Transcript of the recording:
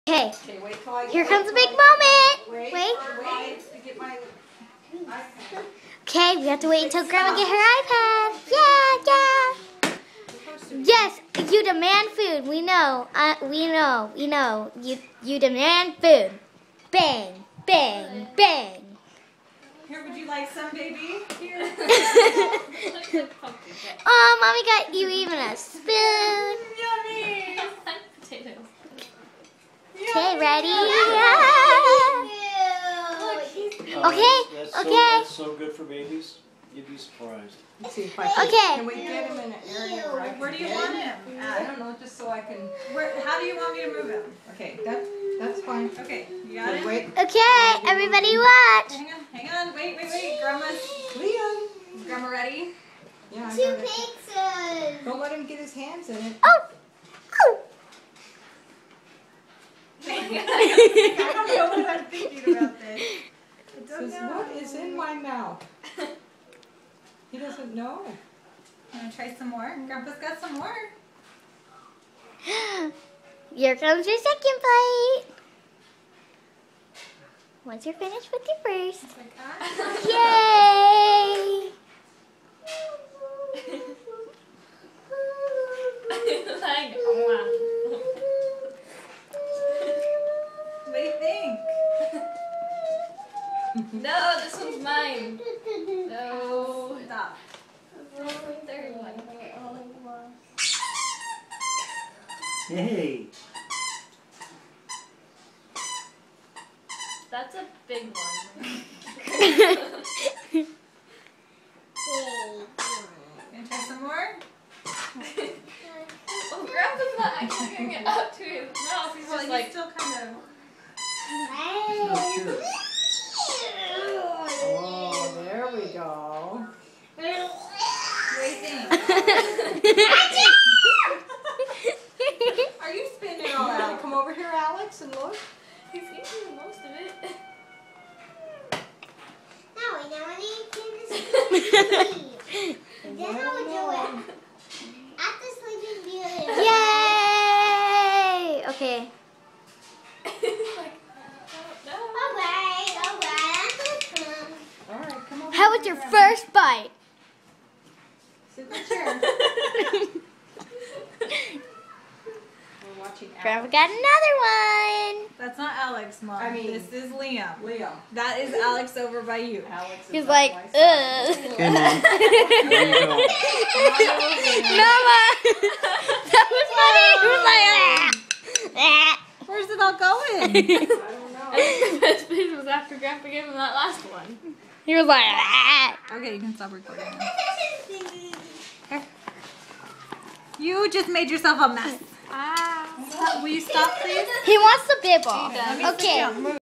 Okay, wait till I here comes a big moment. Wait. To get my iPad. Okay, we have to wait until Grandma get her iPad. Yeah. Yes, you demand food. We know. We know. You demand food. Bang, bang, bang. Here, would you like some, baby? Here. Oh, Mommy got you even a spoon. Yummy. Okay, ready? Okay. That's so good for babies. You'd be surprised. Let's see if I can. Okay. Can we get him in an area where do you want him? I don't know, just so I can. How do you want me to move him? Okay, that's fine. Okay, you got it. Wait. Okay, everybody watch. Hang on. Wait. Grandma's. Leon. Is Grandma ready? Yeah. I got it. Pizzas. Don't let him get his hands in it. Oh. I don't know what I'm thinking about this. What is in my mouth? He doesn't know. I'm gonna try some more. Grandpa's got some more. Here comes your second plate. Once you're finished with your first. Like that. Yay! What do you think? No, this one's mine. No. Stop. Third one. Hey. That's a big one. Gonna try some more? Oh, Grandpa's not actually getting it up to his mouth. He's Well, just he's like, still kind of. Not sure. Oh, there we go. What do you think? Are you spinning it all out? Come over here, Alex, and look. he's eating most of it. No, we don't need to sleep. Then I will do it. After Sleeping Beauty. Yay! Okay. Like, no. Alright. All right, come over. How was your first bite? Sit in the chair. We're watching Alex. Grandma got another one. That's not Alex, Mom. I mean- this is Liam. Liam. That is Alex over by you. Alex is He's on like, my side. ugh. Okay, Mom. There you go. Mama! That was funny. He was like, ah. Where's it all going? I don't know. I think the best piece was after Grandpa gave him that last one. He was like, ah. Okay, you can stop recording now. You just made yourself a mess. Will you stop, please? He wants the bib ball. He does. Let me sit Okay. down. Move.